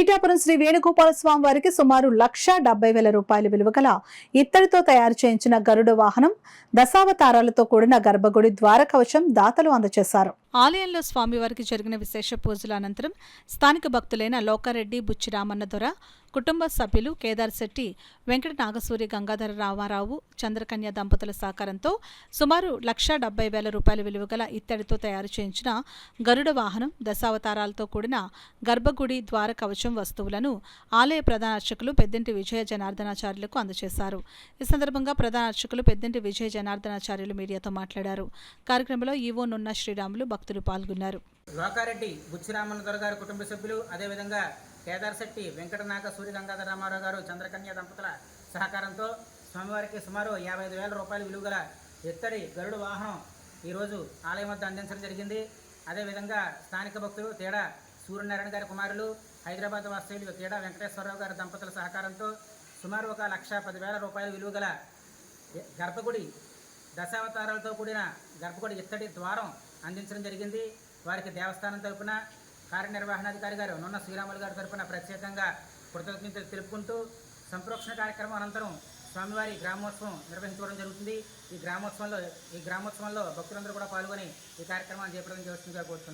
పిఠాపురం శ్రీ వేణుగోపాల స్వామి వారికి సుమారు 1,70,000 రూపాయల విలువ గల ఇత్తడితో తయారు చేయించిన గరుడ వాహనం, దశావతారాలతో కూడిన గర్భగుడి ద్వార కవచం దాతలు అందజేశారు. ఆలయంలో స్వామివారికి జరిగిన విశేష పూజల అనంతరం స్థానిక భక్తులైన లోకారెడ్డి, బుచ్చి రామన్న దొర కుటుంబ సభ్యులు కేదార్ శెట్టి, వెంకట నాగసూరి, గంగాధర రామారావు, చంద్రకన్య దంపతుల సహకారంతో సుమారు 1,70,000 రూపాయల విలువ గల ఇత్తడితో తయారు చేయించిన గరుడ వాహనం, దశావతారాలతో కూడిన గర్భగుడి ద్వార కవచం వస్తువులను ఆలయ ప్రధాన అర్చకులు పెద్దింటి విజయ జనార్దనాచార్యులకు అందజేశారు. ఈ సందర్భంగా ప్రధాన అర్చకులు పెద్దింటి విజయ జనార్దనాచార్యులు మీడియాతో మాట్లాడారు. కార్యక్రమంలో ఈవో నున్న శ్రీరాములు, భక్తులు పాల్గొన్నారు. లోకారెడ్డి, బుచ్చిరామన్న దొర గారు కుటుంబ సభ్యులు, అదేవిధంగా కేదార్ శెట్టి, వెంకట నాగ సూరి, గంగాధర రామారావు గారు, చంద్రకన్య దంపతుల సహకారంతో స్వామివారికి సుమారు 55,000 రూపాయల విలువ గల ఇత్తడి గరుడు వాహనం ఈరోజు ఆలయం వద్ద అందించడం జరిగింది. అదేవిధంగా స్థానిక భక్తులు తేడా సూర్యనారాయణ గారి కుమారులు, హైదరాబాద్ వాస్తవ్యులు తేడా వెంకటేశ్వరరావు గారి దంపతుల సహకారంతో సుమారు 1,10,000 రూపాయల విలువ గల గర్భగుడి, దశావతారాలతో కూడిన గర్భగుడి ఇత్తడి ద్వారం అందించడం జరిగింది. వారికి దేవస్థానం తరపున కార్యనిర్వహణాధికారి గారు నున్న శ్రీరాములు గారి తరపున ప్రత్యేకంగా కృతజ్ఞతలు తెలుపుకుంటూ సంప్రోక్షణ కార్యక్రమం అనంతరం స్వామివారి గ్రామోత్సవం నిర్వహించుకోవడం జరుగుతుంది. ఈ గ్రామోత్సవంలో భక్తులందరూ కూడా పాల్గొని ఈ కార్యక్రమాన్ని చేపట్టడం చేస్తుందిగా కోరుతున్నాను.